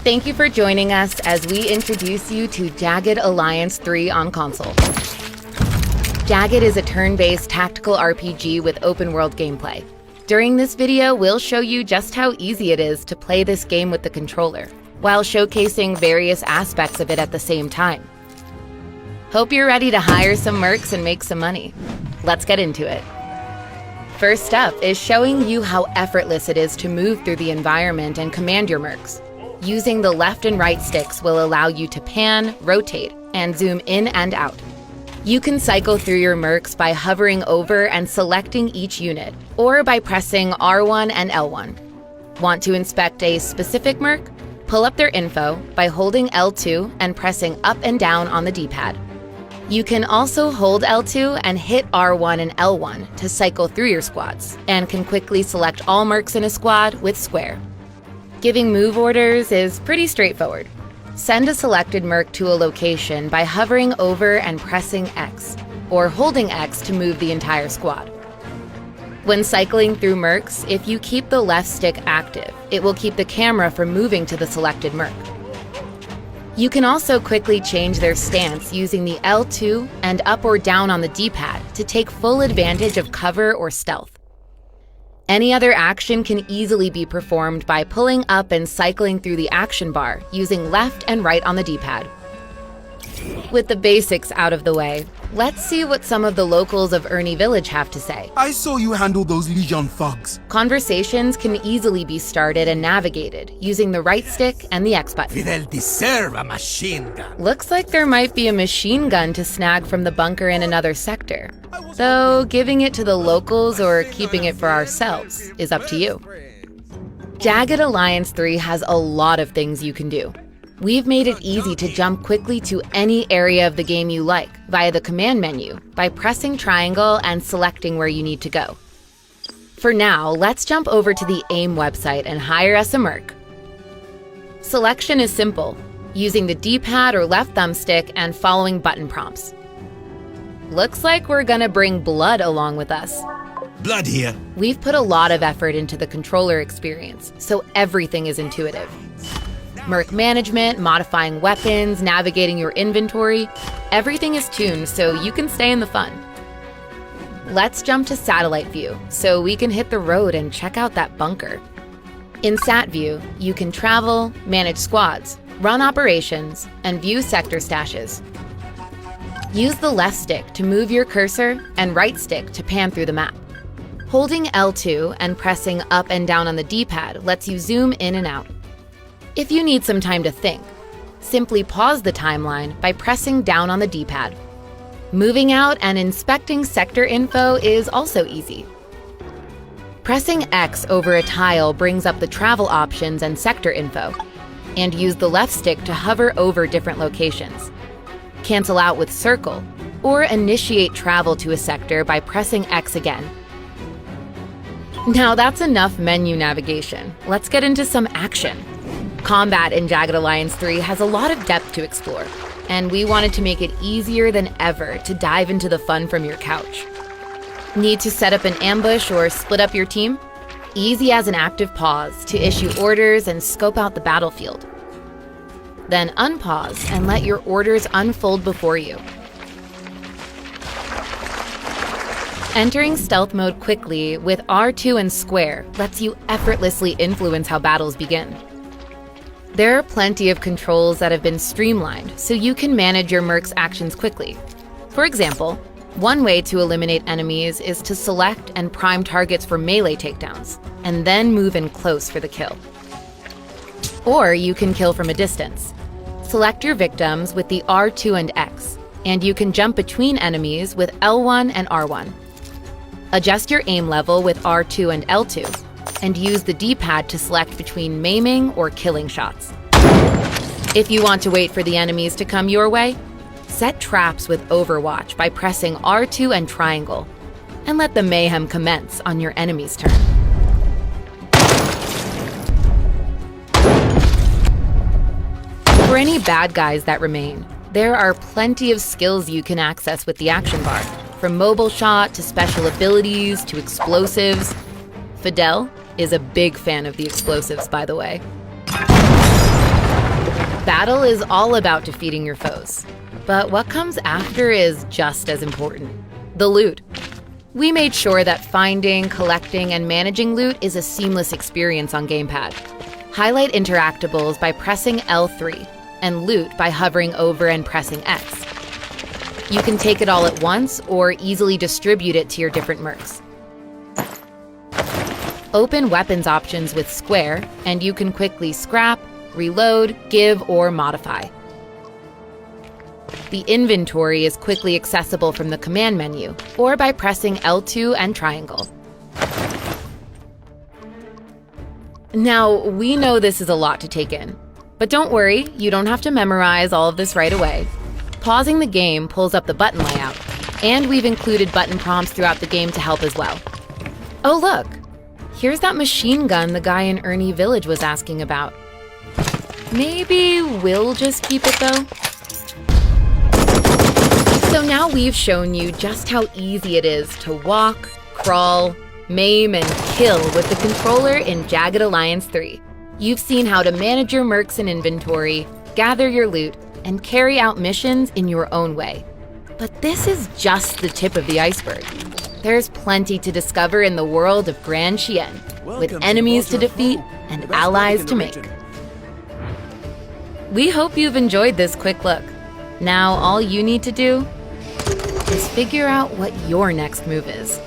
Thank you for joining us as we introduce you to Jagged Alliance 3 on console. Jagged is a turn-based tactical RPG with open-world gameplay. During this video, we'll show you just how easy it is to play this game with the controller, while showcasing various aspects of it at the same time. Hope you're ready to hire some mercs and make some money. Let's get into it. First up is showing you how effortless it is to move through the environment and command your mercs. Using the left and right sticks will allow you to pan, rotate, and zoom in and out. You can cycle through your mercs by hovering over and selecting each unit, or by pressing R1 and L1. Want to inspect a specific merc? Pull up their info by holding L2 and pressing up and down on the D-pad. You can also hold L2 and hit R1 and L1 to cycle through your squads, and can quickly select all mercs in a squad with square. Giving move orders is pretty straightforward. Send a selected merc to a location by hovering over and pressing X, or holding X to move the entire squad. When cycling through mercs, if you keep the left stick active, it will keep the camera from moving to the selected merc. You can also quickly change their stance using the L2 and up or down on the D-pad to take full advantage of cover or stealth. Any other action can easily be performed by pulling up and cycling through the action bar using left and right on the D-pad. With the basics out of the way, let's see what some of the locals of Ernie Village have to say. I saw you handle those Legion thugs. Conversations can easily be started and navigated using the right stick and the X button. Fidel deserve a machine gun. Looks like there might be a machine gun to snag from the bunker in another sector. Though giving it to the locals or keeping it for ourselves is up to you. Jagged Alliance 3 has a lot of things you can do. We've made it easy to jump quickly to any area of the game you like via the command menu by pressing triangle and selecting where you need to go. For now, let's jump over to the AIM website and hire us a merc. Selection is simple, using the D-pad or left thumbstick and following button prompts. Looks like we're gonna bring Blood along with us. Blood here. We've put a lot of effort into the controller experience, so everything is intuitive. Merc management, modifying weapons, navigating your inventory, everything is tuned so you can stay in the fun. Let's jump to satellite view so we can hit the road and check out that bunker. In sat view, you can travel, manage squads, run operations, and view sector stashes. Use the left stick to move your cursor and right stick to pan through the map. Holding L2 and pressing up and down on the D-pad lets you zoom in and out. If you need some time to think, simply pause the timeline by pressing down on the D-pad. Moving out and inspecting sector info is also easy. Pressing X over a tile brings up the travel options and sector info, and use the left stick to hover over different locations. Cancel out with circle, or initiate travel to a sector by pressing X again. Now that's enough menu navigation. Let's get into some action. Combat in Jagged Alliance 3 has a lot of depth to explore, and we wanted to make it easier than ever to dive into the fun from your couch. Need to set up an ambush or split up your team? Easy as an active pause to issue orders and scope out the battlefield. Then unpause and let your orders unfold before you. Entering stealth mode quickly with R2 and square lets you effortlessly influence how battles begin. There are plenty of controls that have been streamlined so you can manage your merc's actions quickly. For example, one way to eliminate enemies is to select and prime targets for melee takedowns, and then move in close for the kill. Or you can kill from a distance. Select your victims with the R2 and X, and you can jump between enemies with L1 and R1. Adjust your aim level with R2 and L2, and use the D-pad to select between maiming or killing shots. If you want to wait for the enemies to come your way, set traps with Overwatch by pressing R2 and triangle, and let the mayhem commence on your enemy's turn. For any bad guys that remain, there are plenty of skills you can access with the action bar, from mobile shot to special abilities to explosives. Fidel is a big fan of the explosives, by the way. battle is all about defeating your foes. But what comes after is just as important. The loot. We made sure that finding, collecting, and managing loot is a seamless experience on Gamepad. Highlight interactables by pressing L3, and loot by hovering over and pressing X. You can take it all at once or easily distribute it to your different mercs. Open weapons options with square, and you can quickly scrap, reload, give, or modify. The inventory is quickly accessible from the command menu, or by pressing L2 and triangle. Now, we know this is a lot to take in, but don't worry, you don't have to memorize all of this right away. Pausing the game pulls up the button layout, and we've included button prompts throughout the game to help as well. Oh look, here's that machine gun the guy in Ernie Village was asking about. Maybe we'll just keep it though? So now we've shown you just how easy it is to walk, crawl, maim, and kill with the controller in Jagged Alliance 3. You've seen how to manage your mercs and inventory, gather your loot, and carry out missions in your own way. But this is just the tip of the iceberg. There's plenty to discover in the world of Grand Chien, with enemies to defeat and allies to make. We hope you've enjoyed this quick look. Now all you need to do is figure out what your next move is.